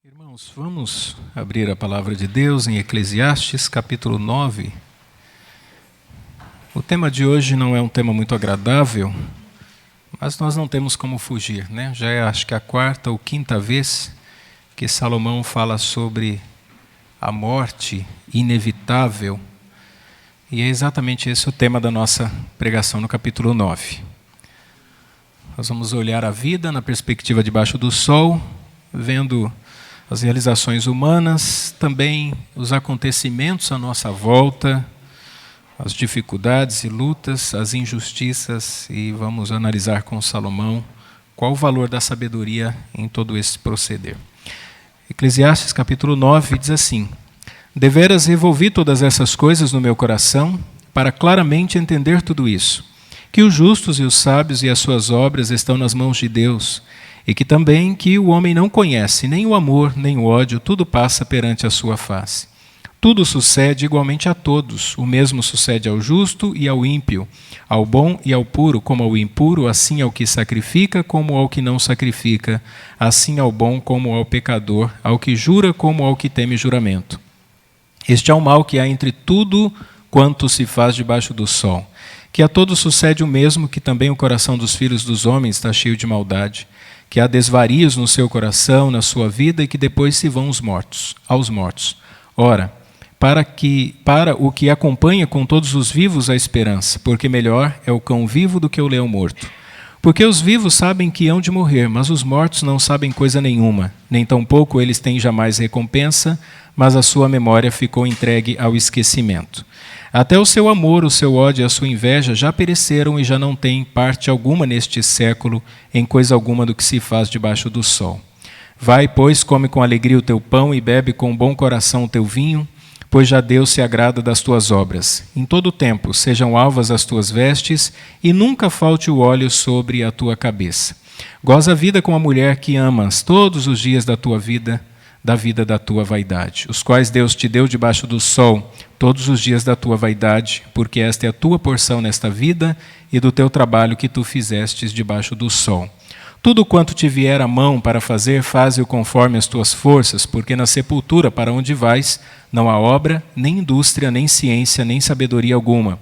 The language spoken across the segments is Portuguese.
Irmãos, vamos abrir a palavra de Deus em Eclesiastes, capítulo 9. O tema de hoje não é um tema muito agradável, mas nós não temos como fugir, né? Já é, acho que a quarta ou quinta vez que Salomão fala sobre a morte inevitável, e é exatamente esse o tema da nossa pregação no capítulo 9. Nós vamos olhar a vida na perspectiva debaixo do sol, vendo as realizações humanas, também os acontecimentos à nossa volta, as dificuldades e lutas, as injustiças, e vamos analisar com Salomão qual o valor da sabedoria em todo esse proceder. Eclesiastes capítulo 9 diz assim: deveras revolvi todas essas coisas no meu coração, para claramente entender tudo isso, que os justos e os sábios e as suas obras estão nas mãos de Deus, e que também que o homem não conhece nem o amor, nem o ódio, tudo passa perante a sua face. Tudo sucede igualmente a todos, o mesmo sucede ao justo e ao ímpio, ao bom e ao puro como ao impuro, assim ao que sacrifica como ao que não sacrifica, assim ao bom como ao pecador, ao que jura como ao que teme juramento. Este é o mal que há entre tudo quanto se faz debaixo do sol, que a todos sucede o mesmo, que também o coração dos filhos dos homens está cheio de maldade, que há desvarios no seu coração, na sua vida, e que depois se vão aos mortos. Ora, para o que acompanha com todos os vivos a esperança, porque melhor é o cão vivo do que o leão morto. Porque os vivos sabem que hão de morrer, mas os mortos não sabem coisa nenhuma, nem tampouco eles têm jamais recompensa, mas a sua memória ficou entregue ao esquecimento. Até o seu amor, o seu ódio e a sua inveja já pereceram e já não têm parte alguma neste século em coisa alguma do que se faz debaixo do sol. Vai, pois, come com alegria o teu pão e bebe com bom coração o teu vinho, pois já Deus se agrada das tuas obras. Em todo o tempo sejam alvas as tuas vestes e nunca falte o óleo sobre a tua cabeça. Goza a vida com a mulher que amas todos os dias da tua vida, da vida da tua vaidade, os quais Deus te deu debaixo do sol, todos os dias da tua vaidade, porque esta é a tua porção nesta vida e do teu trabalho que tu fizestes debaixo do sol. Tudo quanto te vier à mão para fazer, faze-o conforme as tuas forças, porque na sepultura para onde vais, não há obra, nem indústria, nem ciência, nem sabedoria alguma.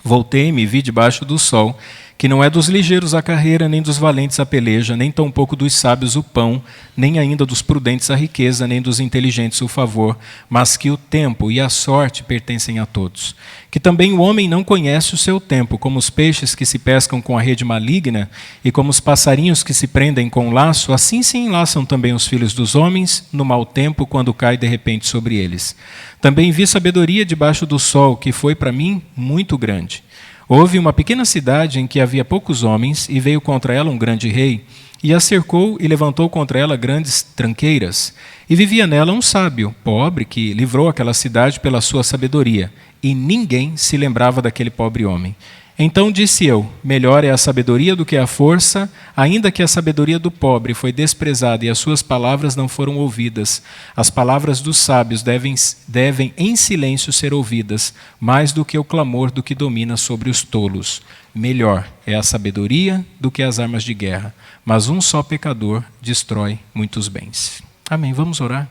Voltei-me e vi debaixo do sol, que não é dos ligeiros a carreira, nem dos valentes a peleja, nem tampouco dos sábios o pão, nem ainda dos prudentes a riqueza, nem dos inteligentes o favor, mas que o tempo e a sorte pertencem a todos. Que também o homem não conhece o seu tempo, como os peixes que se pescam com a rede maligna, e como os passarinhos que se prendem com o laço, assim se enlaçam também os filhos dos homens, no mau tempo, quando cai de repente sobre eles. Também vi sabedoria debaixo do sol, que foi para mim muito grande. Houve uma pequena cidade em que havia poucos homens, e veio contra ela um grande rei, e a cercou e levantou contra ela grandes tranqueiras. E vivia nela um sábio, pobre, que livrou aquela cidade pela sua sabedoria, e ninguém se lembrava daquele pobre homem. Então disse eu: melhor é a sabedoria do que a força, ainda que a sabedoria do pobre foi desprezada e as suas palavras não foram ouvidas. As palavras dos sábios devem em silêncio ser ouvidas, mais do que o clamor do que domina sobre os tolos. Melhor é a sabedoria do que as armas de guerra, mas um só pecador destrói muitos bens. Amém. Vamos orar?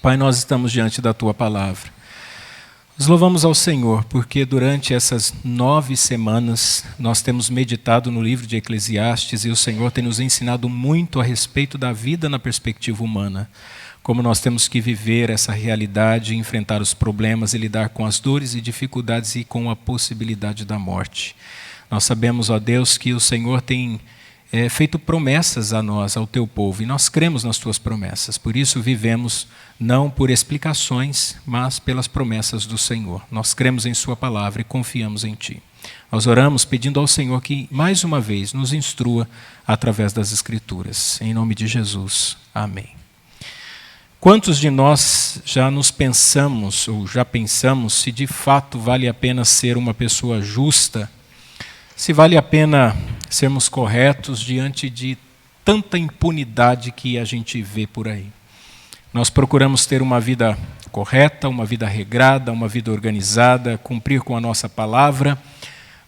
Pai, nós estamos diante da Tua palavra. Nós louvamos ao Senhor, porque durante essas 9 semanas nós temos meditado no livro de Eclesiastes e o Senhor tem nos ensinado muito a respeito da vida na perspectiva humana. Como nós temos que viver essa realidade, enfrentar os problemas e lidar com as dores e dificuldades e com a possibilidade da morte. Nós sabemos, ó Deus, que o Senhor tem feito promessas a nós, ao teu povo, e nós cremos nas tuas promessas. Por isso vivemos não por explicações, mas pelas promessas do Senhor. Nós cremos em sua palavra e confiamos em ti. Nós oramos pedindo ao Senhor que, mais uma vez, nos instrua através das Escrituras. Em nome de Jesus. Amém. Quantos de nós já nos pensamos, ou já pensamos, se de fato vale a pena ser uma pessoa justa, se vale a pena sermos corretos diante de tanta impunidade que a gente vê por aí? Nós procuramos ter uma vida correta, uma vida regrada, uma vida organizada, cumprir com a nossa palavra,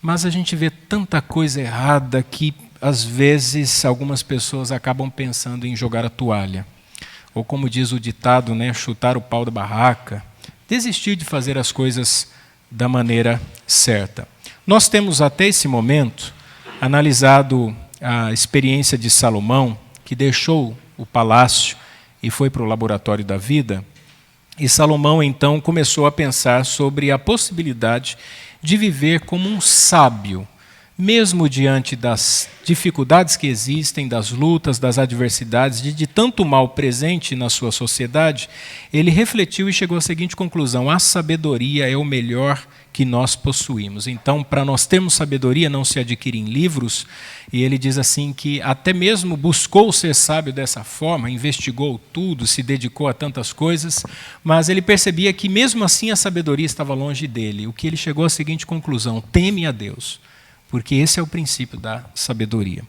mas a gente vê tanta coisa errada que, às vezes, algumas pessoas acabam pensando em jogar a toalha. ou como diz o ditado, né, chutar o pau da barraca, desistir de fazer as coisas da maneira certa. Nós temos até esse momento analisado a experiência de Salomão, que deixou o palácio e foi para o laboratório da vida. E Salomão, então, começou a pensar sobre a possibilidade de viver como um sábio, mesmo diante das dificuldades que existem, das lutas, das adversidades, de tanto mal presente na sua sociedade. Ele refletiu e chegou à seguinte conclusão: a sabedoria é o melhor que nós possuímos. Então, para nós termos sabedoria, não se adquire em livros, e ele diz assim que até mesmo buscou ser sábio dessa forma, investigou tudo, se dedicou a tantas coisas, mas ele percebia que mesmo assim a sabedoria estava longe dele. O que ele chegou à seguinte conclusão: teme a Deus, porque esse é o princípio da sabedoria.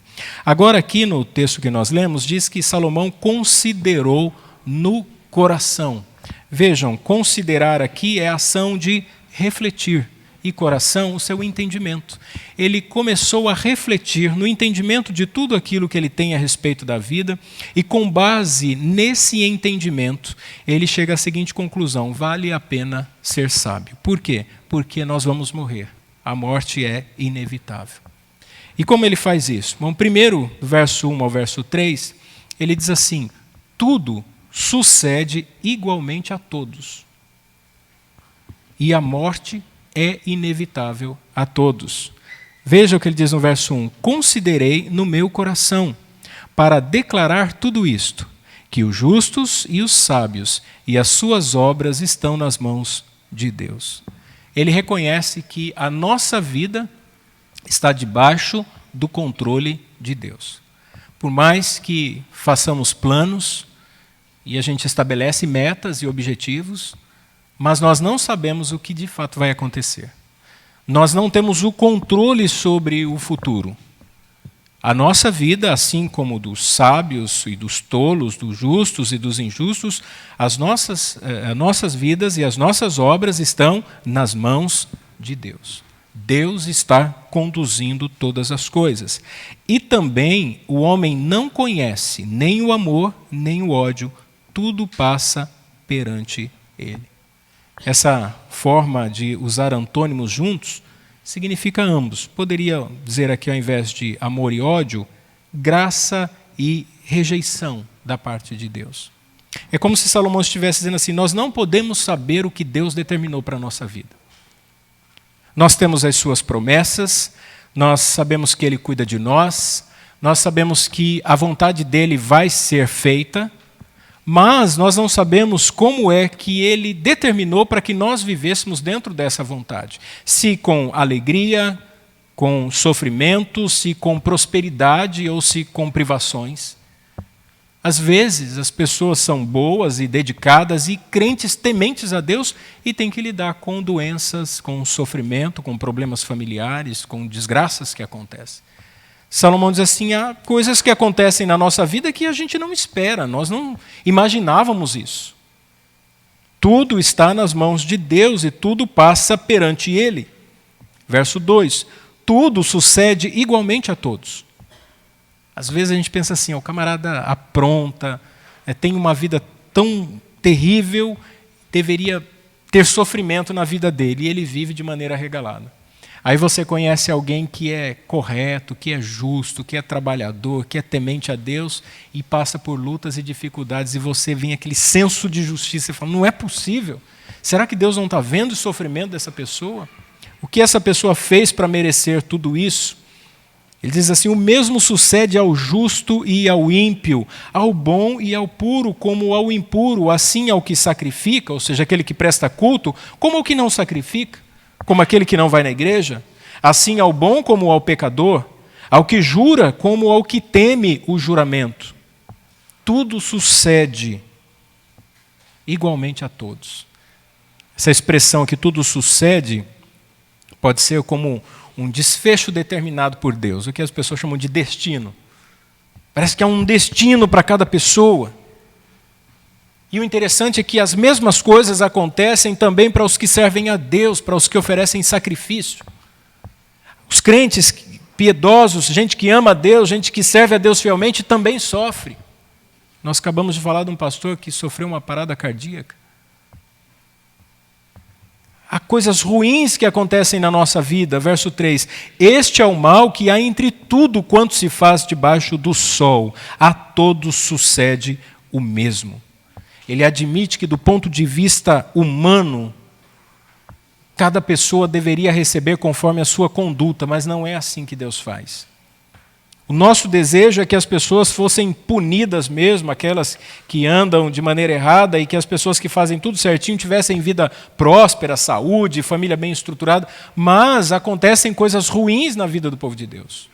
Agora, aqui no texto que nós lemos, diz que Salomão considerou no coração. Vejam, considerar aqui é a ação de refletir, e coração, o seu entendimento. Ele começou a refletir no entendimento de tudo aquilo que ele tem a respeito da vida, e com base nesse entendimento, ele chega à seguinte conclusão: vale a pena ser sábio. Por quê? Porque nós vamos morrer. A morte é inevitável. E como ele faz isso? Bom, primeiro, do verso 1 ao verso 3, ele diz assim: tudo sucede igualmente a todos. E a morte é inevitável a todos. Veja o que ele diz no verso 1: considerei no meu coração, para declarar tudo isto, que os justos e os sábios e as suas obras estão nas mãos de Deus. Ele reconhece que a nossa vida está debaixo do controle de Deus. Por mais que façamos planos e a gente estabelece metas e objetivos, mas nós não sabemos o que de fato vai acontecer. Nós não temos o controle sobre o futuro. A nossa vida, assim como dos sábios e dos tolos, dos justos e dos injustos, as nossas vidas e as nossas obras estão nas mãos de Deus. Deus está conduzindo todas as coisas. E também o homem não conhece nem o amor, nem o ódio. Tudo passa perante ele. Essa forma de usar antônimos juntos significa ambos. Poderia dizer aqui, ao invés de amor e ódio, graça e rejeição da parte de Deus. É como se Salomão estivesse dizendo assim: nós não podemos saber o que Deus determinou para a nossa vida. Nós temos as suas promessas, nós sabemos que Ele cuida de nós, nós sabemos que a vontade dEle vai ser feita, mas nós não sabemos como é que Ele determinou para que nós vivêssemos dentro dessa vontade. Se com alegria, com sofrimento, se com prosperidade ou se com privações. Às vezes as pessoas são boas e dedicadas e crentes tementes a Deus e têm que lidar com doenças, com sofrimento, com problemas familiares, com desgraças que acontecem. Salomão diz assim: há coisas que acontecem na nossa vida que a gente não espera, nós não imaginávamos isso. Tudo está nas mãos de Deus e tudo passa perante Ele. Verso 2: tudo sucede igualmente a todos. Às vezes a gente pensa assim: o camarada apronta, tem uma vida tão terrível, deveria ter sofrimento na vida dele, e ele vive de maneira regalada. Aí você conhece alguém que é correto, que é justo, que é trabalhador, que é temente a Deus e passa por lutas e dificuldades, e você vem aquele senso de justiça e fala: não é possível. Será que Deus não está vendo o sofrimento dessa pessoa? O que essa pessoa fez para merecer tudo isso? Ele diz assim: o mesmo sucede ao justo e ao ímpio, ao bom e ao puro como ao impuro, assim ao que sacrifica, ou seja, aquele que presta culto, como ao que não sacrifica. Como aquele que não vai na igreja, assim ao bom como ao pecador, ao que jura como ao que teme o juramento. Tudo sucede igualmente a todos. Essa expressão que tudo sucede pode ser como um desfecho determinado por Deus, o que as pessoas chamam de destino. Parece que há um destino para cada pessoa. E o interessante é que as mesmas coisas acontecem também para os que servem a Deus, para os que oferecem sacrifício. Os crentes piedosos, gente que ama a Deus, gente que serve a Deus fielmente, também sofre. Nós acabamos de falar de um pastor que sofreu uma parada cardíaca. Há coisas ruins que acontecem na nossa vida. Verso 3. Este é o mal que há entre tudo quanto se faz debaixo do sol. A todos sucede o mesmo. Ele admite que, do ponto de vista humano, cada pessoa deveria receber conforme a sua conduta, mas não é assim que Deus faz. O nosso desejo é que as pessoas fossem punidas mesmo, aquelas que andam de maneira errada, e que as pessoas que fazem tudo certinho tivessem vida próspera, saúde, família bem estruturada, mas acontecem coisas ruins na vida do povo de Deus.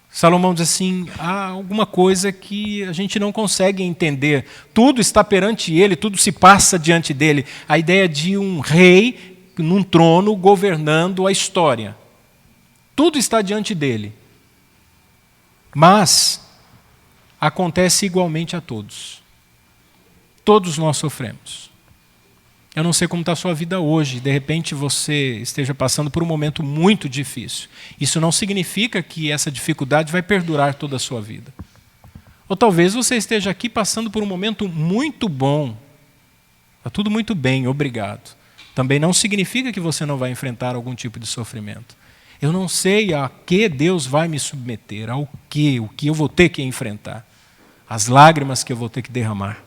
Salomão diz assim, há alguma coisa que a gente não consegue entender. Tudo está perante ele, tudo se passa diante dele. A ideia de um rei num trono governando a história. Tudo está diante dele. Mas acontece igualmente a todos. Todos nós sofremos. Eu não sei como está a sua vida hoje. De repente você esteja passando por um momento muito difícil. Isso não significa que essa dificuldade vai perdurar toda a sua vida. Ou talvez você esteja aqui passando por um momento muito bom. Está tudo muito bem, obrigado. Também não significa que você não vai enfrentar algum tipo de sofrimento. Eu não sei a que Deus vai me submeter, o que eu vou ter que enfrentar, as lágrimas que eu vou ter que derramar.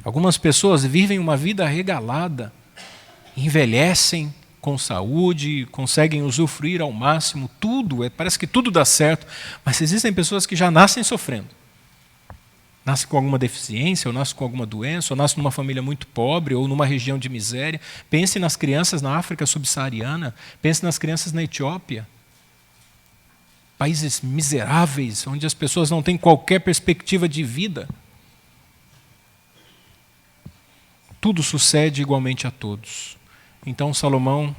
Algumas pessoas vivem uma vida regalada, envelhecem com saúde, conseguem usufruir ao máximo tudo, parece que tudo dá certo, mas existem pessoas que já nascem sofrendo. Nasce com alguma deficiência, ou nasce com alguma doença, ou nasce numa família muito pobre, ou numa região de miséria. Pense nas crianças na África subsaariana, pense nas crianças na Etiópia. Países miseráveis, onde as pessoas não têm qualquer perspectiva de vida. Tudo sucede igualmente a todos. Então Salomão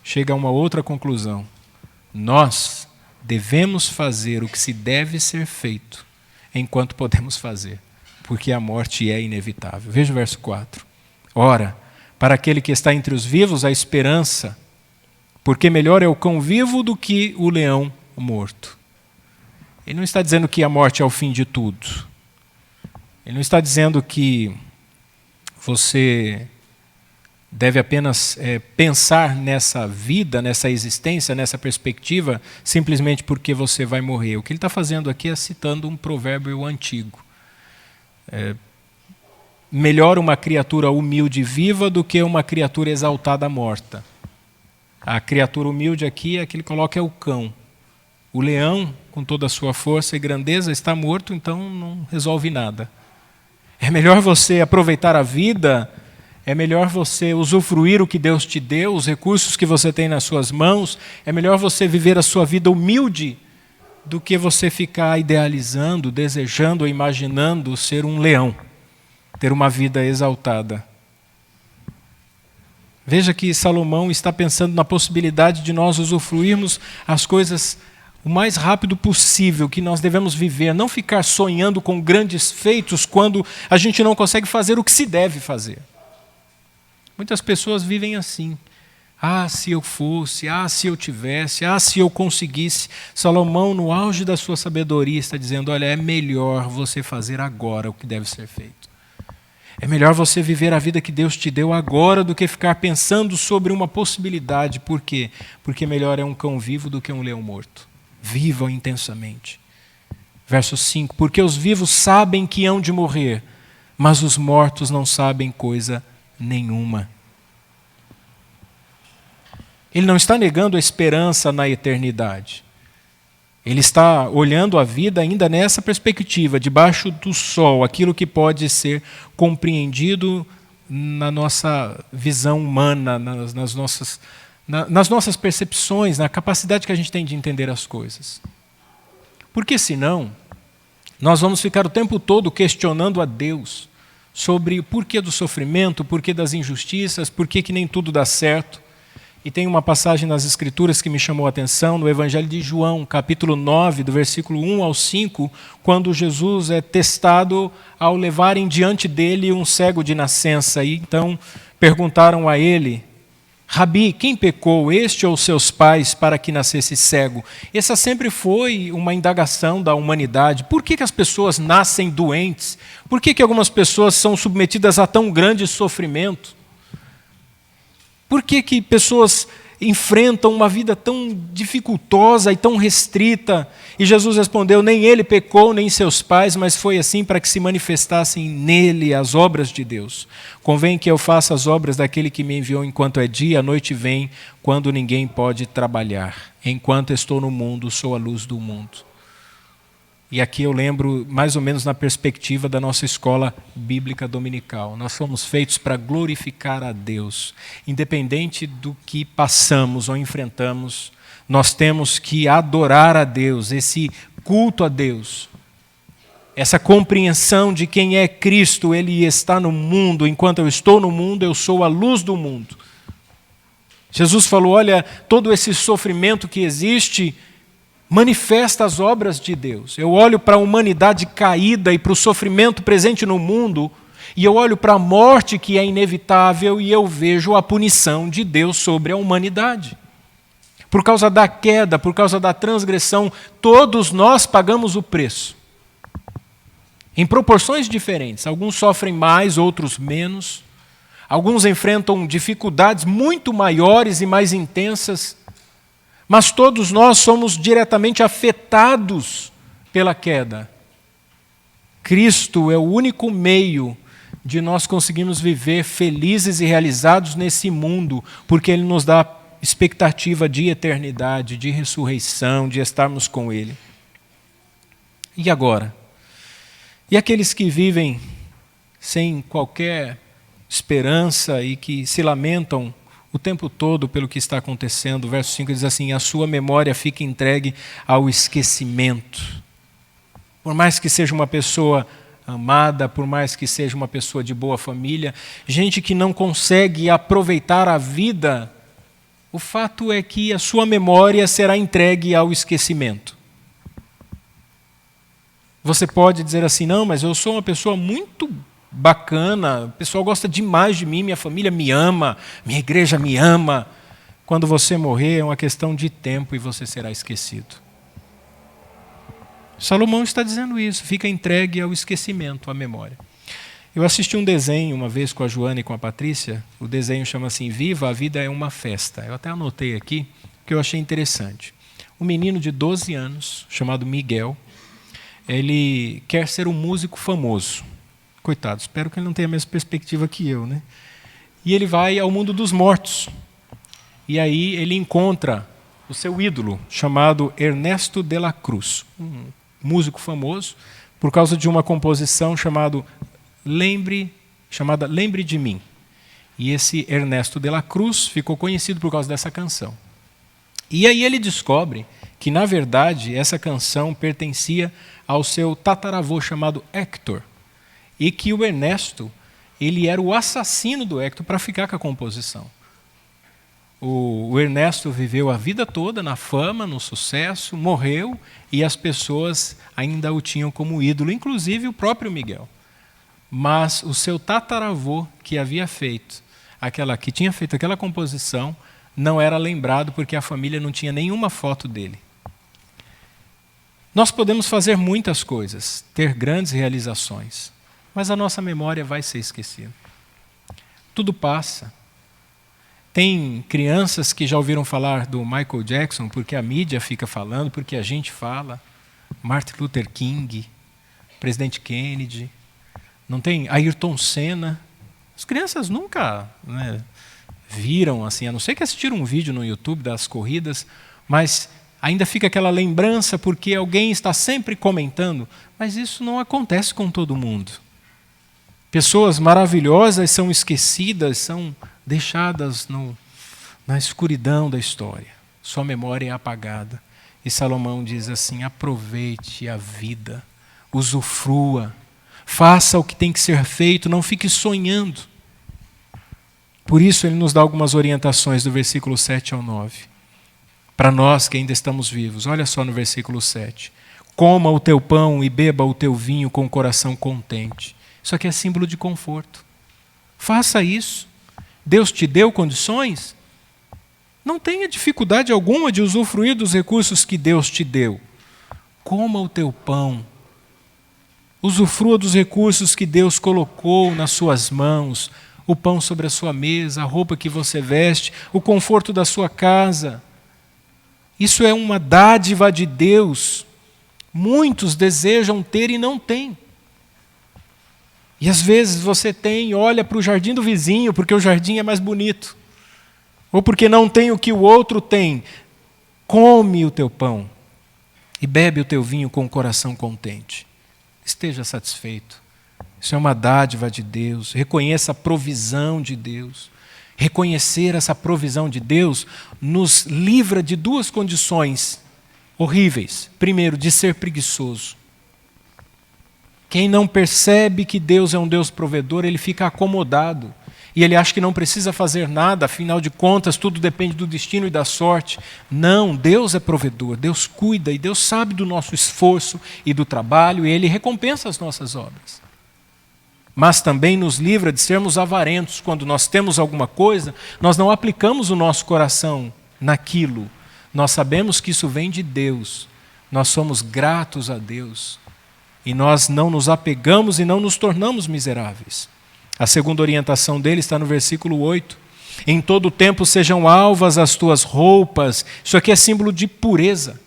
chega a uma outra conclusão. Nós devemos fazer o que se deve ser feito, enquanto podemos fazer, porque a morte é inevitável. Veja o verso 4. Ora, para aquele que está entre os vivos, há esperança, porque melhor é o cão vivo do que o leão morto. Ele não está dizendo que a morte é o fim de tudo. Ele não está dizendo que você deve apenas pensar nessa vida, nessa existência, nessa perspectiva, simplesmente porque você vai morrer. O que ele está fazendo aqui é citando um provérbio antigo. Melhor uma criatura humilde viva do que uma criatura exaltada morta. A criatura humilde aqui, é que ele coloca é o cão. O leão, com toda a sua força e grandeza, está morto, então não resolve nada. É melhor você aproveitar a vida. É melhor você usufruir o que Deus te deu, os recursos que você tem nas suas mãos. É melhor você viver a sua vida humilde do que você ficar idealizando, desejando ou imaginando ser um leão, ter uma vida exaltada. Veja que Salomão está pensando na possibilidade de nós usufruirmos as coisas o mais rápido possível que nós devemos viver, não ficar sonhando com grandes feitos quando a gente não consegue fazer o que se deve fazer. Muitas pessoas vivem assim. Se eu fosse, se eu tivesse, se eu conseguisse. Salomão, no auge da sua sabedoria, está dizendo, olha, é melhor você fazer agora o que deve ser feito. É melhor você viver a vida que Deus te deu agora do que ficar pensando sobre uma possibilidade. Por quê? Porque melhor é um cão vivo do que um leão morto. Vivam intensamente. Verso 5, porque os vivos sabem que hão de morrer, mas os mortos não sabem coisa nenhuma. Ele não está negando a esperança na eternidade. Ele está olhando a vida ainda nessa perspectiva, debaixo do sol, aquilo que pode ser compreendido na nossa visão humana, nas nossas percepções, na capacidade que a gente tem de entender as coisas. Porque senão, nós vamos ficar o tempo todo questionando a Deus sobre o porquê do sofrimento, o porquê das injustiças, porquê que nem tudo dá certo. E tem uma passagem nas Escrituras que me chamou a atenção, no Evangelho de João, capítulo 9, do versículo 1 ao 5, quando Jesus é testado ao levarem diante dele um cego de nascença. E então perguntaram a ele, Rabi, quem pecou, este ou seus pais, para que nascesse cego? Essa sempre foi uma indagação da humanidade. Por que as pessoas nascem doentes? Por que algumas pessoas são submetidas a tão grande sofrimento? Por que pessoas enfrentam uma vida tão dificultosa e tão restrita? E Jesus respondeu, nem ele pecou, nem seus pais, mas foi assim para que se manifestassem nele as obras de Deus. Convém que eu faça as obras daquele que me enviou enquanto é dia, a noite vem, quando ninguém pode trabalhar. Enquanto estou no mundo, sou a luz do mundo. E aqui eu lembro mais ou menos na perspectiva da nossa escola bíblica dominical. Nós fomos feitos para glorificar a Deus. Independente do que passamos ou enfrentamos, nós temos que adorar a Deus, esse culto a Deus. Essa compreensão de quem é Cristo, Ele está no mundo, enquanto eu estou no mundo, eu sou a luz do mundo. Jesus falou, olha, todo esse sofrimento que existe manifesta as obras de Deus. Eu olho para a humanidade caída e para o sofrimento presente no mundo, e eu olho para a morte que é inevitável e eu vejo a punição de Deus sobre a humanidade. Por causa da queda, por causa da transgressão, todos nós pagamos o preço. Em proporções diferentes. Alguns sofrem mais, outros menos. Alguns enfrentam dificuldades muito maiores e mais intensas. Mas todos nós somos diretamente afetados pela queda. Cristo é o único meio de nós conseguirmos viver felizes e realizados nesse mundo, porque Ele nos dá expectativa de eternidade, de ressurreição, de estarmos com Ele. E agora? E aqueles que vivem sem qualquer esperança e que se lamentam o tempo todo pelo que está acontecendo? O verso 5 diz assim, a sua memória fica entregue ao esquecimento. Por mais que seja uma pessoa amada, por mais que seja uma pessoa de boa família, gente que não consegue aproveitar a vida, o fato é que a sua memória será entregue ao esquecimento. Você pode dizer assim, não, mas eu sou uma pessoa muito bacana, o pessoal gosta demais de mim, minha família me ama, minha igreja me ama. Quando você morrer é uma questão de tempo e você será esquecido. Salomão está dizendo isso, fica entregue ao esquecimento, à memória. Eu assisti um desenho uma vez com a Joana e com a Patrícia, o desenho chama assim, Viva, a vida é uma festa. Eu até anotei aqui, que eu achei interessante. Um menino de 12 anos, chamado Miguel, ele quer ser um músico famoso. Coitado, espero que ele não tenha a mesma perspectiva que eu, né? E ele vai ao mundo dos mortos. E aí ele encontra o seu ídolo, chamado Ernesto de la Cruz, um músico famoso, por causa de uma composição chamada Lembre de Mim. E esse Ernesto de la Cruz ficou conhecido por causa dessa canção. E aí ele descobre que, na verdade, essa canção pertencia ao seu tataravô chamado Héctor. E que o Ernesto, ele era o assassino do Héctor para ficar com a composição. O Ernesto viveu a vida toda na fama, no sucesso, morreu e as pessoas ainda o tinham como ídolo, inclusive o próprio Miguel. Mas o seu tataravô que tinha feito aquela composição não era lembrado porque a família não tinha nenhuma foto dele. Nós podemos fazer muitas coisas, ter grandes realizações, mas a nossa memória vai ser esquecida. Tudo passa. Tem crianças que já ouviram falar do Michael Jackson, porque a mídia fica falando, porque a gente fala. Martin Luther King, Presidente Kennedy. Não tem Ayrton Senna. As crianças nunca viram, assim, a não ser que assistiram um vídeo no YouTube das corridas, mas ainda fica aquela lembrança porque alguém está sempre comentando. Mas isso não acontece com todo mundo. Pessoas maravilhosas são esquecidas, são deixadas na escuridão da história. Sua memória é apagada. E Salomão diz assim, aproveite a vida, usufrua, faça o que tem que ser feito, não fique sonhando. Por isso ele nos dá algumas orientações do versículo 7 ao 9. Para nós que ainda estamos vivos, olha só no versículo 7. Coma o teu pão e beba o teu vinho com o coração contente. Isso aqui é símbolo de conforto. Faça isso. Deus te deu condições? Não tenha dificuldade alguma de usufruir dos recursos que Deus te deu. Coma o teu pão. Usufrua dos recursos que Deus colocou nas suas mãos. O pão sobre a sua mesa, a roupa que você veste, o conforto da sua casa. Isso é uma dádiva de Deus. Muitos desejam ter e não têm. E às vezes você tem, olha para o jardim do vizinho, porque o jardim é mais bonito. Ou porque não tem o que o outro tem. Come o teu pão e bebe o teu vinho com o coração contente. Esteja satisfeito. Isso é uma dádiva de Deus. Reconheça a provisão de Deus. Reconhecer essa provisão de Deus nos livra de duas condições horríveis. Primeiro, de ser preguiçoso. Quem não percebe que Deus é um Deus provedor, ele fica acomodado. E ele acha que não precisa fazer nada, afinal de contas, tudo depende do destino e da sorte. Não, Deus é provedor, Deus cuida e Deus sabe do nosso esforço e do trabalho, e Ele recompensa as nossas obras. Mas também nos livra de sermos avarentos. Quando nós temos alguma coisa, nós não aplicamos o nosso coração naquilo. Nós sabemos que isso vem de Deus. Nós somos gratos a Deus. E nós não nos apegamos e não nos tornamos miseráveis. A segunda orientação dele está no versículo 8. Em todo tempo sejam alvas as tuas roupas. Isso aqui é símbolo de pureza.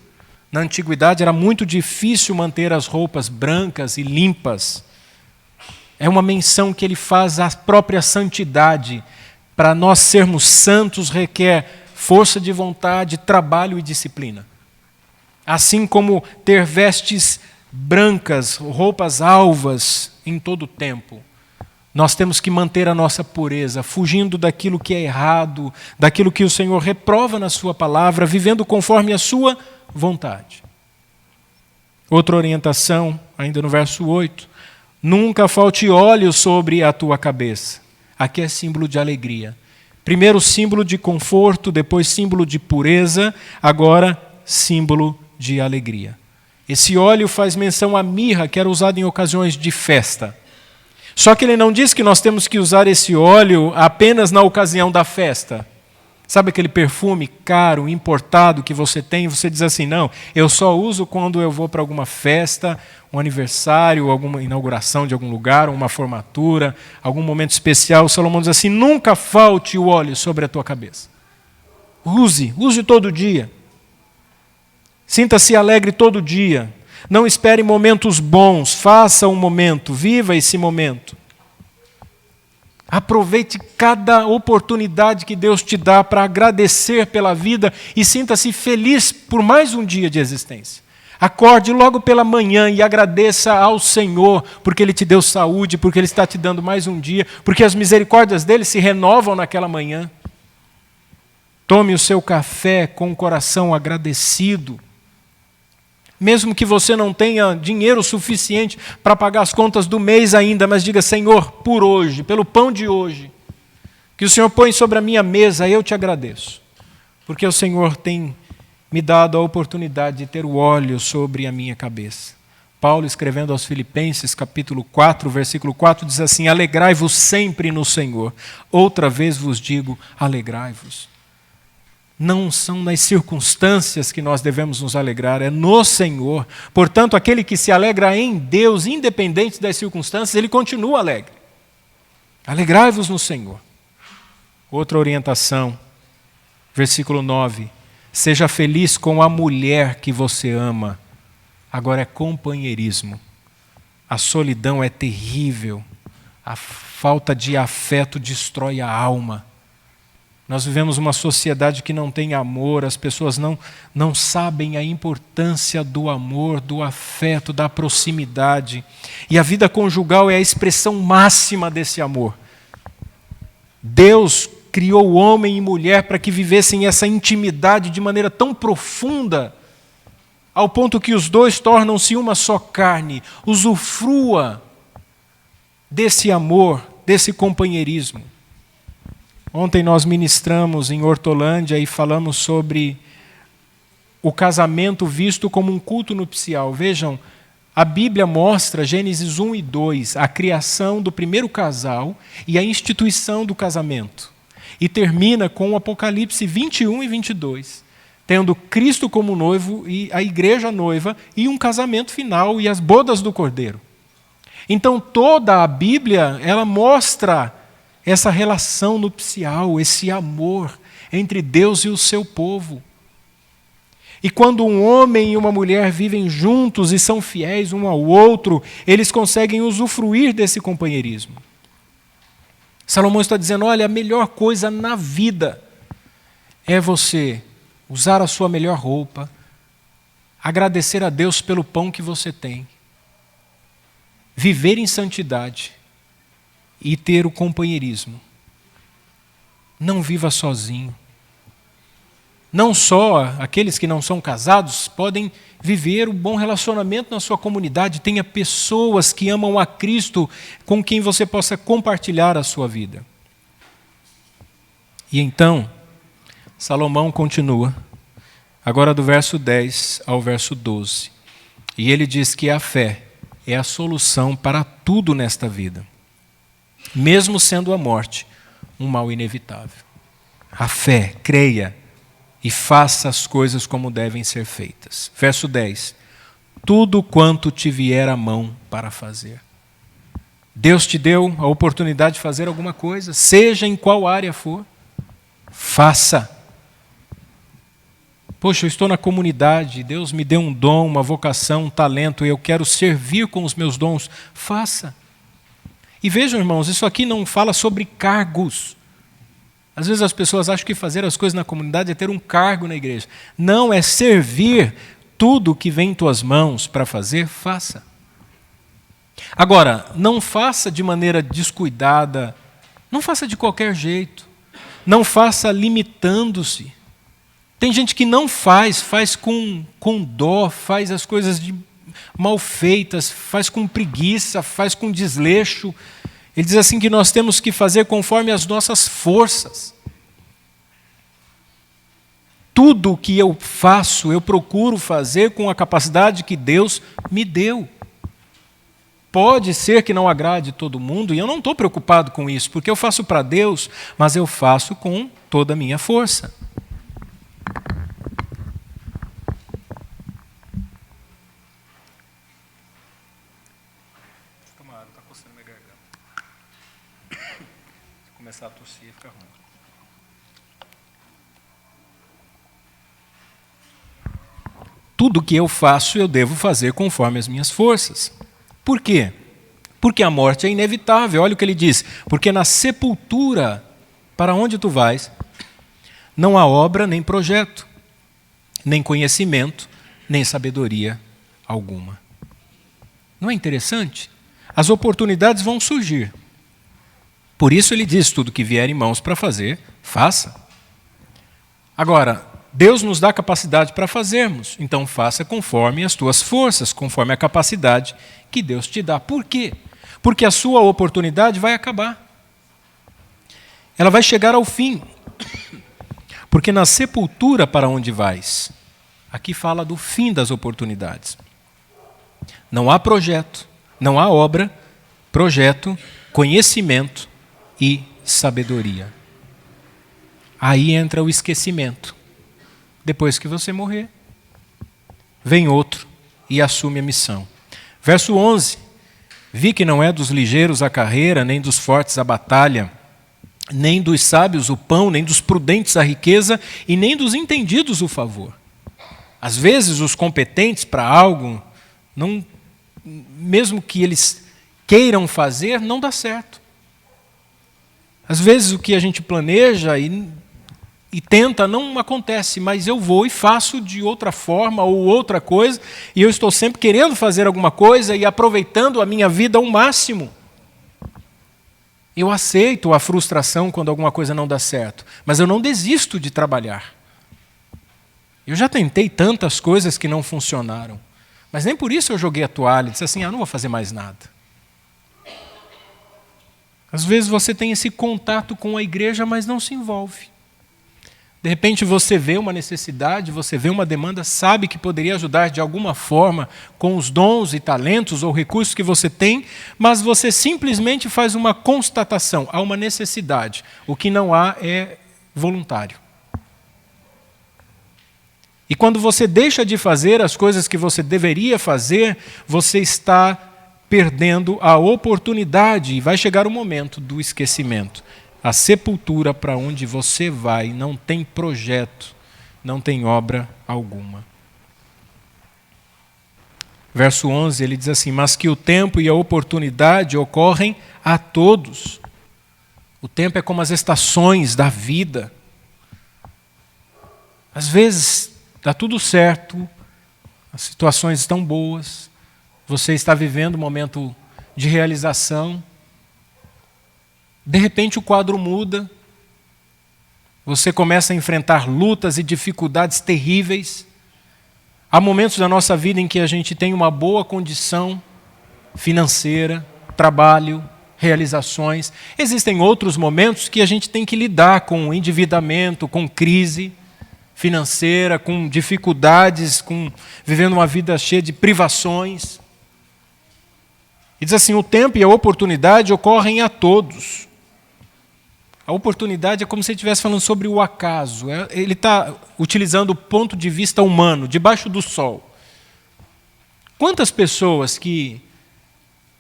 Na antiguidade era muito difícil manter as roupas brancas e limpas. É uma menção que ele faz à própria santidade. Para nós sermos santos requer força de vontade, trabalho e disciplina. Assim como ter vestes brancas, roupas alvas em todo o tempo. Nós temos que manter a nossa pureza, fugindo daquilo que é errado, daquilo que o Senhor reprova na sua palavra, vivendo conforme a sua vontade. Outra orientação, ainda no verso 8. Nunca falte óleo sobre a tua cabeça. Aqui é símbolo de alegria. Primeiro símbolo de conforto, depois símbolo de pureza, agora símbolo de alegria. Esse óleo faz menção à mirra, que era usada em ocasiões de festa. Só que ele não diz que nós temos que usar esse óleo apenas na ocasião da festa. Sabe aquele perfume caro, importado que você tem? Você diz assim, não, eu só uso quando eu vou para alguma festa, um aniversário, alguma inauguração de algum lugar, uma formatura, algum momento especial. O Salomão diz assim, nunca falte o óleo sobre a tua cabeça. Use todo dia. Sinta-se alegre todo dia. Não espere momentos bons, faça um momento, viva esse momento. Aproveite cada oportunidade que Deus te dá para agradecer pela vida e sinta-se feliz por mais um dia de existência. Acorde logo pela manhã e agradeça ao Senhor, porque Ele te deu saúde, porque Ele está te dando mais um dia, porque as misericórdias dEle se renovam naquela manhã. Tome o seu café com o coração agradecido. Mesmo que você não tenha dinheiro suficiente para pagar as contas do mês ainda, mas diga, Senhor, por hoje, pelo pão de hoje, que o Senhor põe sobre a minha mesa, eu te agradeço. Porque o Senhor tem me dado a oportunidade de ter o óleo sobre a minha cabeça. Paulo, escrevendo aos Filipenses, capítulo 4, versículo 4, diz assim, alegrai-vos sempre no Senhor. Outra vez vos digo, alegrai-vos. Não são nas circunstâncias que nós devemos nos alegrar, é no Senhor. Portanto, aquele que se alegra em Deus, independente das circunstâncias, ele continua alegre. Alegrai-vos no Senhor. Outra orientação, versículo 9. Seja feliz com a mulher que você ama. Agora é companheirismo. A solidão é terrível. A falta de afeto destrói a alma. Nós vivemos uma sociedade que não tem amor, as pessoas não sabem a importância do amor, do afeto, da proximidade. E a vida conjugal é a expressão máxima desse amor. Deus criou homem e mulher para que vivessem essa intimidade de maneira tão profunda, ao ponto que os dois tornam-se uma só carne. Usufrua desse amor, desse companheirismo. Ontem nós ministramos em Hortolândia e falamos sobre o casamento visto como um culto nupcial. Vejam, a Bíblia mostra, Gênesis 1 e 2, a criação do primeiro casal e a instituição do casamento. E termina com o Apocalipse 21 e 22, tendo Cristo como noivo e a igreja noiva e um casamento final e as bodas do Cordeiro. Então toda a Bíblia, ela mostra essa relação nupcial, esse amor entre Deus e o seu povo. E quando um homem e uma mulher vivem juntos e são fiéis um ao outro, eles conseguem usufruir desse companheirismo. Salomão está dizendo, olha, a melhor coisa na vida é você usar a sua melhor roupa, agradecer a Deus pelo pão que você tem, viver em santidade e ter o companheirismo. Não viva sozinho. Não só aqueles que não são casados podem viver um bom relacionamento na sua comunidade. Tenha pessoas que amam a Cristo com quem você possa compartilhar a sua vida. E então, Salomão continua, agora do verso 10 ao verso 12. E ele diz que a fé é a solução para tudo nesta vida, mesmo sendo a morte um mal inevitável. A fé, creia, e faça as coisas como devem ser feitas. Verso 10. Tudo quanto te vier à mão para fazer. Deus te deu a oportunidade de fazer alguma coisa, seja em qual área for, faça. Poxa, eu estou na comunidade, Deus me deu um dom, uma vocação, um talento, e eu quero servir com os meus dons, faça. E vejam, irmãos, isso aqui não fala sobre cargos. Às vezes as pessoas acham que fazer as coisas na comunidade é ter um cargo na igreja. Não, é servir. Tudo que vem em tuas mãos para fazer, faça. Agora, não faça de maneira descuidada, não faça de qualquer jeito, não faça limitando-se. Tem gente que não faz com dó, faz as coisas mal feitas, faz com preguiça, faz com desleixo. Ele diz assim que nós temos que fazer conforme as nossas forças. Tudo o que eu faço, eu procuro fazer com a capacidade que Deus me deu. Pode ser que não agrade todo mundo, e eu não estou preocupado com isso, porque eu faço para Deus, mas eu faço com toda a minha força. Começar a tossir, fica ruim. Tudo que eu faço, eu devo fazer conforme as minhas forças. Por quê? Porque a morte é inevitável. Olha o que ele diz. Porque na sepultura, para onde tu vais, não há obra nem projeto, nem conhecimento, nem sabedoria alguma. Não é interessante? As oportunidades vão surgir. Por isso ele diz, tudo que vier em mãos para fazer, faça. Agora, Deus nos dá capacidade para fazermos, então faça conforme as tuas forças, conforme a capacidade que Deus te dá. Por quê? Porque a sua oportunidade vai acabar. Ela vai chegar ao fim. Porque na sepultura para onde vais, aqui fala do fim das oportunidades. Não há projeto, não há obra, projeto, conhecimento e sabedoria. Aí entra o esquecimento. Depois que você morrer, vem outro e assume a missão. Verso 11. Vi que não é dos ligeiros a carreira, nem dos fortes a batalha, nem dos sábios o pão, nem dos prudentes a riqueza, e nem dos entendidos o favor. Às vezes os competentes para algo, não, mesmo que eles queiram fazer, não dá certo. Às vezes o que a gente planeja e tenta não acontece, mas eu vou e faço de outra forma ou outra coisa, e eu estou sempre querendo fazer alguma coisa e aproveitando a minha vida ao máximo. Eu aceito a frustração quando alguma coisa não dá certo, mas eu não desisto de trabalhar. Eu já tentei tantas coisas que não funcionaram, mas nem por isso eu joguei a toalha e disse assim, não vou fazer mais nada. Às vezes você tem esse contato com a igreja, mas não se envolve. De repente você vê uma necessidade, você vê uma demanda, sabe que poderia ajudar de alguma forma com os dons e talentos ou recursos que você tem, mas você simplesmente faz uma constatação, há uma necessidade. O que não há é voluntário. E quando você deixa de fazer as coisas que você deveria fazer, você está perdendo a oportunidade e vai chegar o momento do esquecimento. A sepultura para onde você vai não tem projeto, não tem obra alguma. Verso 11, ele diz assim, mas que o tempo e a oportunidade ocorrem a todos. O tempo é como as estações da vida. Às vezes está tudo certo, as situações estão boas, você está vivendo um momento de realização. De repente o quadro muda, você começa a enfrentar lutas e dificuldades terríveis. Há momentos da nossa vida em que a gente tem uma boa condição financeira, trabalho, realizações. Existem outros momentos que a gente tem que lidar com endividamento, com crise financeira, com dificuldades, vivendo uma vida cheia de privações. E diz assim, o tempo e a oportunidade ocorrem a todos. A oportunidade é como se ele estivesse falando sobre o acaso. Ele está utilizando o ponto de vista humano, debaixo do sol. Quantas pessoas que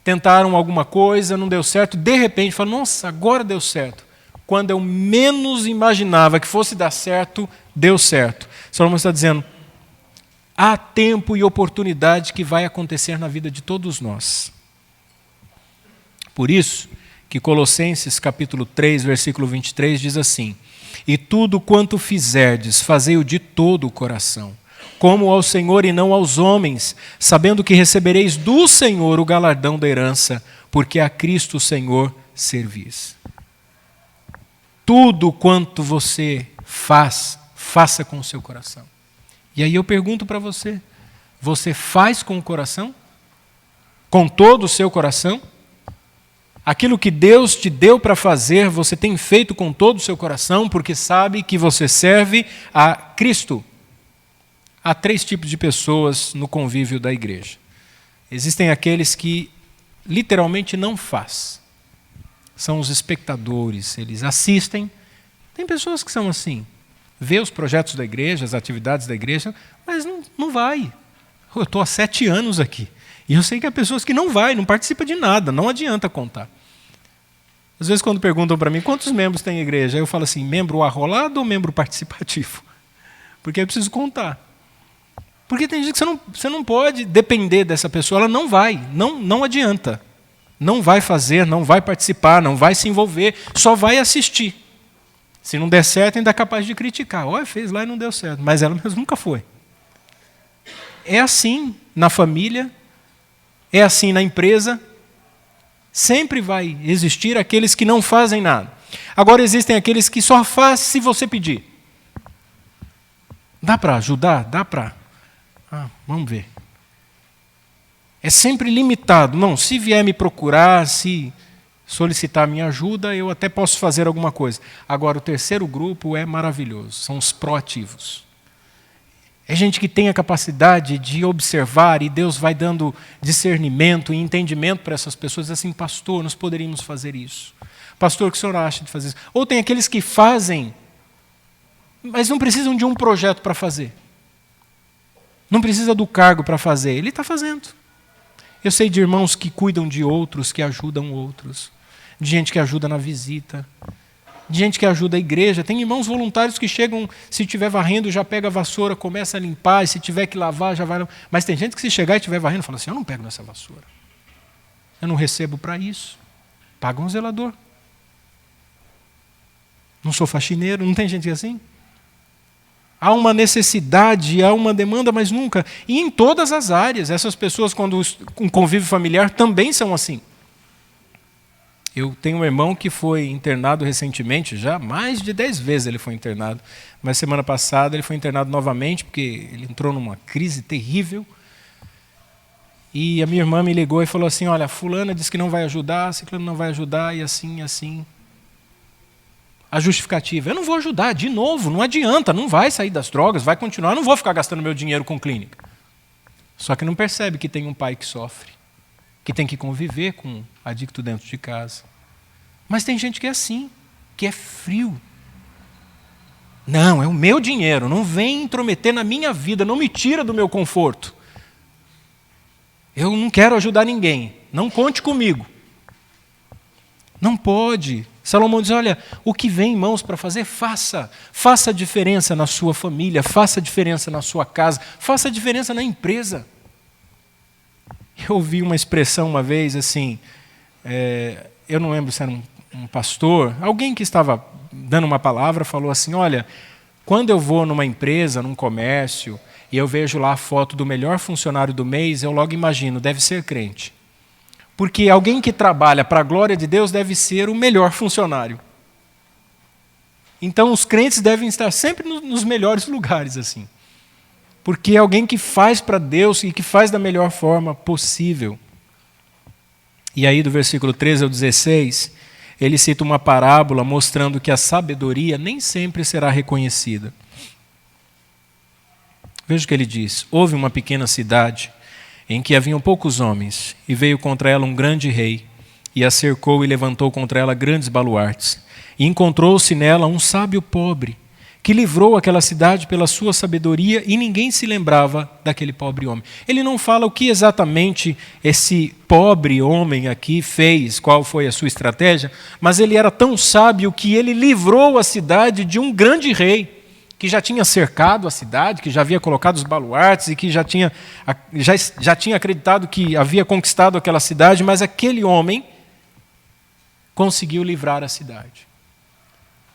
tentaram alguma coisa, não deu certo, de repente falam, nossa, agora deu certo. Quando eu menos imaginava que fosse dar certo, deu certo. Salomão está dizendo, há tempo e oportunidade que vai acontecer na vida de todos nós. Por isso que Colossenses capítulo 3, versículo 23 diz assim, e tudo quanto fizerdes, fazei-o de todo o coração, como ao Senhor e não aos homens, sabendo que recebereis do Senhor o galardão da herança, porque a Cristo o Senhor servis. Tudo quanto você faz, faça com o seu coração. E aí eu pergunto para você, você faz com o coração? Com todo o seu coração? Aquilo que Deus te deu para fazer, você tem feito com todo o seu coração, porque sabe que você serve a Cristo. Há 3 tipos de pessoas no convívio da igreja. Existem aqueles que literalmente não faz. São os espectadores, eles assistem. Tem pessoas que são assim, vê os projetos da igreja, as atividades da igreja, mas não vai. Eu estou há 7 anos aqui. E eu sei que há pessoas que não vai, não participa de nada, não adianta contar. Às vezes quando perguntam para mim, quantos membros tem a igreja? Eu falo assim, membro arrolado ou membro participativo? Porque eu preciso contar. Porque tem gente que você não pode depender dessa pessoa, ela não vai, não adianta. Não vai fazer, não vai participar, não vai se envolver, só vai assistir. Se não der certo, ainda é capaz de criticar. Olha, fez lá e não deu certo, mas ela mesmo nunca foi. É assim na família, é assim na empresa, sempre vai existir aqueles que não fazem nada. Agora existem aqueles que só fazem se você pedir. Dá para ajudar? Dá para. Vamos ver. É sempre limitado. Não, se vier me procurar, se solicitar minha ajuda, eu até posso fazer alguma coisa. Agora, o terceiro grupo é maravilhoso, são os proativos. É gente que tem a capacidade de observar e Deus vai dando discernimento e entendimento para essas pessoas, assim, pastor, nós poderíamos fazer isso. Pastor, o que o senhor acha de fazer isso? Ou tem aqueles que fazem, mas não precisam de um projeto para fazer. Não precisa do cargo para fazer, ele está fazendo. Eu sei de irmãos que cuidam de outros, que ajudam outros, de gente que ajuda na visita, de gente que ajuda a igreja. Tem irmãos voluntários que chegam, se estiver varrendo, já pega a vassoura, começa a limpar, e se tiver que lavar, já vai. Mas tem gente que se chegar e estiver varrendo, fala assim, eu não pego nessa vassoura. Eu não recebo para isso. Paga um zelador. Não sou faxineiro, não tem gente assim? Há uma necessidade, há uma demanda, mas nunca. E em todas as áreas, essas pessoas, quando um convívio familiar, também são assim. Eu tenho um irmão que foi internado recentemente, já mais de 10 vezes ele foi internado. Mas semana passada ele foi internado novamente, porque ele entrou numa crise terrível. E a minha irmã me ligou e falou assim, olha, fulana disse que não vai ajudar, ciclano não vai ajudar, e assim, e assim. a justificativa. Eu não vou ajudar, de novo, não adianta, não vai sair das drogas, vai continuar, eu não vou ficar gastando meu dinheiro com clínica. Só que não percebe que tem um pai que sofre, que tem que conviver com um adicto dentro de casa. Mas tem gente que é assim, que é frio. Não, é o meu dinheiro, não vem intrometer na minha vida, não me tira do meu conforto. Eu não quero ajudar ninguém, não conte comigo. Não pode. Salomão diz, olha, o que vem em mãos para fazer, faça. Faça a diferença na sua família, faça a diferença na sua casa, faça a diferença na empresa. Eu ouvi uma expressão uma vez assim, eu não lembro se era um pastor, alguém que estava dando uma palavra falou assim, olha, quando eu vou numa empresa, num comércio, e eu vejo lá a foto do melhor funcionário do mês, eu logo imagino, deve ser crente. Porque alguém que trabalha para a glória de Deus deve ser o melhor funcionário. Então os crentes devem estar sempre nos melhores lugares, assim. Porque é alguém que faz para Deus e que faz da melhor forma possível. E aí do versículo 13 ao 16, ele cita uma parábola mostrando que a sabedoria nem sempre será reconhecida. Veja o que ele diz. Houve uma pequena cidade em que haviam poucos homens, e veio contra ela um grande rei, e a cercou e levantou contra ela grandes baluartes. E encontrou-se nela um sábio pobre, que livrou aquela cidade pela sua sabedoria, e ninguém se lembrava daquele pobre homem. Ele não fala o que exatamente esse pobre homem aqui fez, qual foi a sua estratégia, mas ele era tão sábio que ele livrou a cidade de um grande rei, que já tinha cercado a cidade, que já havia colocado os baluartes e que já tinha acreditado que havia conquistado aquela cidade, mas aquele homem conseguiu livrar a cidade.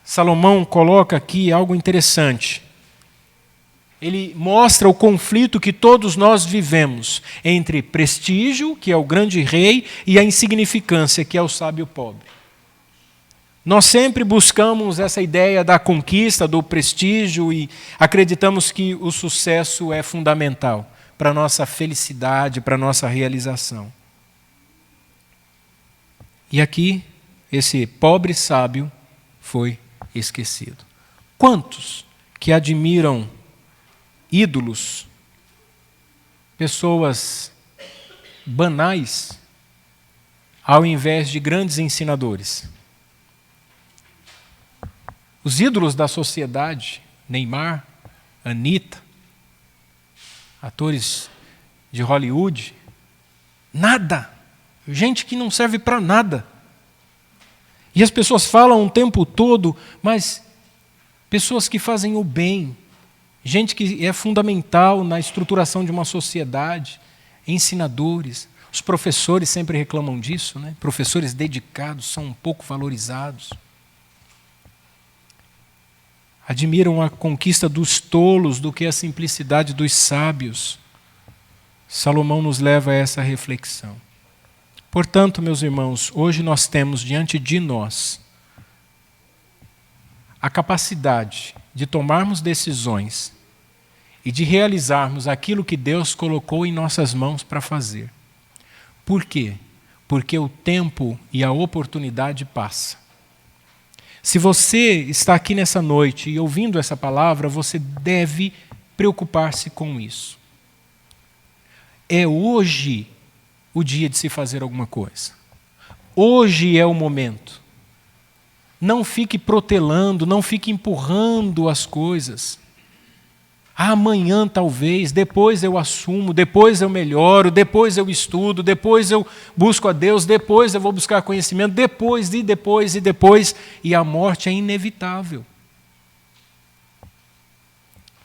Salomão coloca aqui algo interessante. Ele mostra o conflito que todos nós vivemos entre prestígio, que é o grande rei, e a insignificância, que é o sábio pobre. Nós sempre buscamos essa ideia da conquista, do prestígio e acreditamos que o sucesso é fundamental para a nossa felicidade, para a nossa realização. E aqui, esse pobre sábio foi esquecido. Quantos que admiram ídolos, pessoas banais, ao invés de grandes ensinadores? Os ídolos da sociedade, Neymar, Anitta, atores de Hollywood, nada, gente que não serve para nada. E as pessoas falam o tempo todo, mas pessoas que fazem o bem, gente que é fundamental na estruturação de uma sociedade, ensinadores. Os professores sempre reclamam disso, né? Professores dedicados são um pouco valorizados. Admiram a conquista dos tolos do que a simplicidade dos sábios. Salomão nos leva a essa reflexão. Portanto, meus irmãos, hoje nós temos diante de nós a capacidade de tomarmos decisões e de realizarmos aquilo que Deus colocou em nossas mãos para fazer. Por quê? Porque o tempo e a oportunidade passam. Se você está aqui nessa noite e ouvindo essa palavra, você deve preocupar-se com isso. É hoje o dia de se fazer alguma coisa. Hoje é o momento. Não fique protelando, não fique empurrando as coisas. Amanhã talvez, depois eu assumo, depois eu melhoro, depois eu estudo, depois eu busco a Deus, depois eu vou buscar conhecimento, depois, e a morte é inevitável.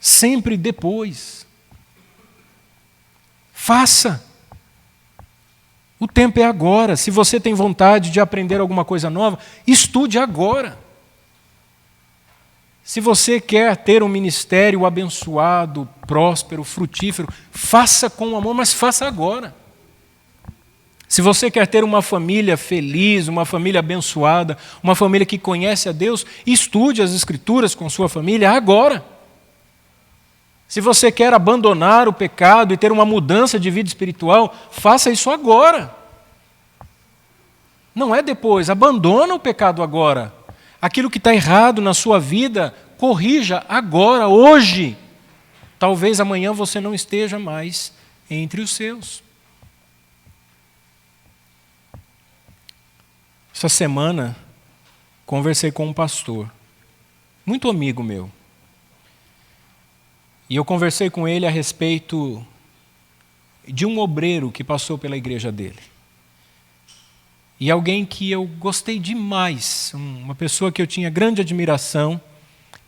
Sempre depois. Faça. O tempo é agora. Se você tem vontade de aprender alguma coisa nova, estude agora. Se você quer ter um ministério abençoado, próspero, frutífero, faça com amor, mas faça agora. Se você quer ter uma família feliz, uma família abençoada, uma família que conhece a Deus, estude as Escrituras com sua família agora. Se você quer abandonar o pecado e ter uma mudança de vida espiritual, faça isso agora. Não é depois, abandona o pecado agora. Aquilo que está errado na sua vida, corrija agora, hoje. Talvez amanhã você não esteja mais entre os seus. Essa semana, conversei com um pastor, muito amigo meu. E eu conversei com ele a respeito de um obreiro que passou pela igreja dele. E alguém que eu gostei demais, uma pessoa que eu tinha grande admiração,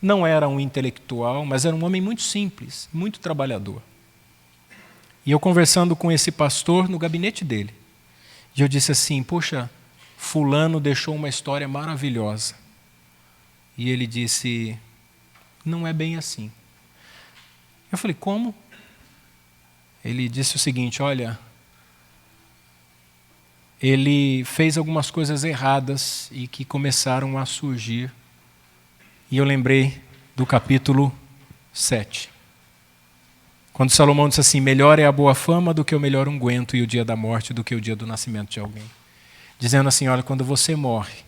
não era um intelectual, mas era um homem muito simples, muito trabalhador. E eu conversando com esse pastor no gabinete dele, e eu disse assim, poxa, fulano deixou uma história maravilhosa. E ele disse, não é bem assim. Eu falei, como? Ele disse o seguinte, olha, ele fez algumas coisas erradas e que começaram a surgir. E eu lembrei do capítulo 7. Quando Salomão disse assim, melhor é a boa fama do que o melhor unguento e o dia da morte do que o dia do nascimento de alguém. Dizendo assim, olha, quando você morre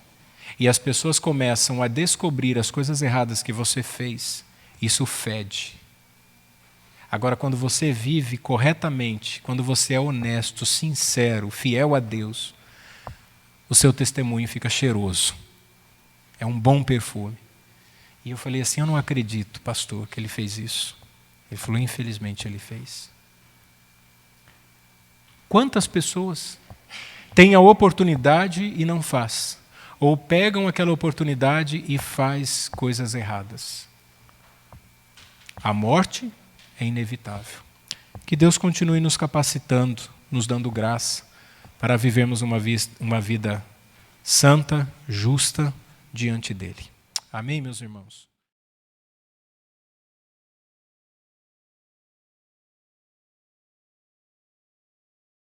e as pessoas começam a descobrir as coisas erradas que você fez, isso fede. Agora, quando você vive corretamente, quando você é honesto, sincero, fiel a Deus, o seu testemunho fica cheiroso. É um bom perfume. E eu falei assim, eu não acredito, pastor, que ele fez isso. Ele falou, infelizmente ele fez. Quantas pessoas têm a oportunidade e não faz? Ou pegam aquela oportunidade e faz coisas erradas? A morte é inevitável. Que Deus continue nos capacitando, nos dando graça, para vivermos uma vida santa, justa, diante dele. Amém, meus irmãos?